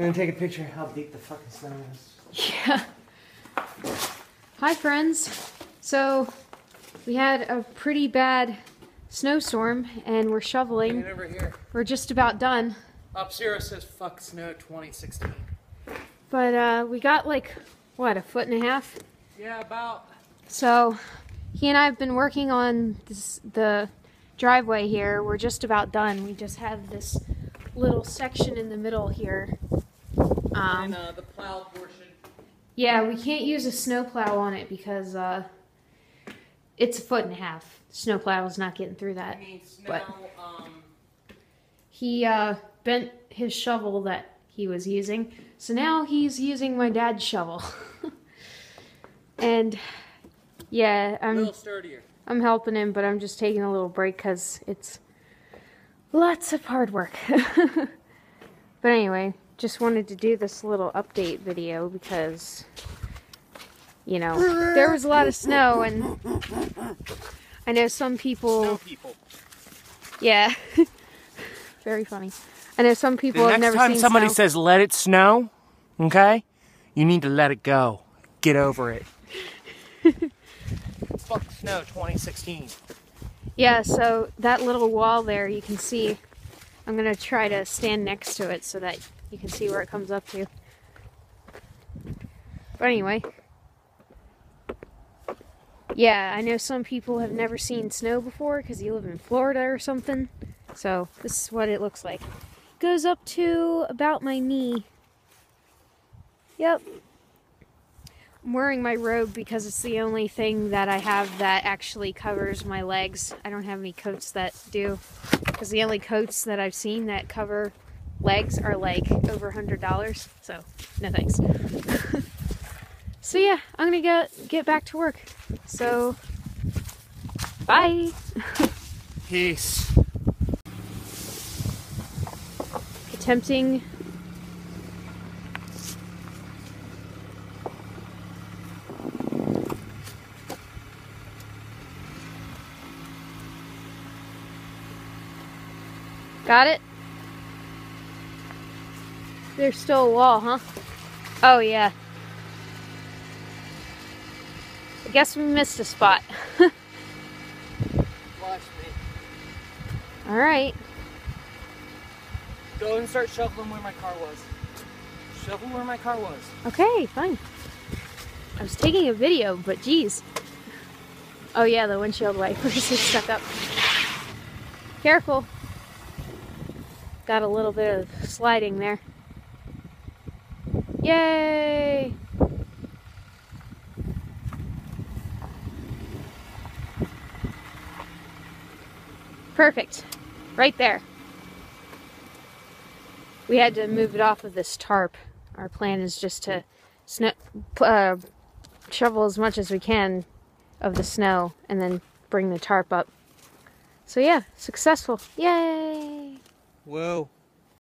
then take a picture of how deep the fucking snow is. Yeah. Hi friends. So we had a pretty bad snowstorm and we're shoveling. Get over here. We're just about done. OpZero says fuck snow 2016. But we got like, what, 1.5 feet? Yeah, about. So he and I have been working on the driveway here. We're just about done. We just have this little section in the middle here. And the plow portion. Yeah, we can't use a snowplow on it because it's 1.5 feet. Snowplow is not getting through that. But he bent his shovel that he was using, so now he's using my dad's shovel. And yeah, a little sturdier. I'm helping him, but I'm just taking a little break because it's lots of hard work. But anyway, just wanted to do this little update video because, you know, there was a lot of snow, and I know some people... Snow people. Yeah. Very funny. I know some people have never seen snow. Next time somebody says, let it snow, okay? You need to let it go. Get over it. Fuck snow 2016. Yeah, so that little wall there, you can see, I'm going to try to stand next to it so that you can see where it comes up to. But anyway. Yeah, I know some people have never seen snow before because you live in Florida or something. So this is what it looks like. Goes up to about my knee. Yep. I'm wearing my robe because it's the only thing that I have that actually covers my legs. I don't have any coats that do. Because the only coats that I've seen that cover legs are like over $100. So, no thanks. So yeah, I'm gonna get back to work. So, bye! Peace. Attempting got it? There's still a wall, huh? Oh yeah. I guess we missed a spot. Watch me. Alright. Go and start shoveling where my car was. Shovel where my car was. Okay, fine. I was taking a video, but geez. Oh yeah, the windshield wipers are stuck up. Careful. Got a little bit of sliding there. Yay! Perfect. Right there. We had to move it off of this tarp. Our plan is just to shovel as much as we can of the snow and then bring the tarp up. So yeah, successful. Yay! Whoa.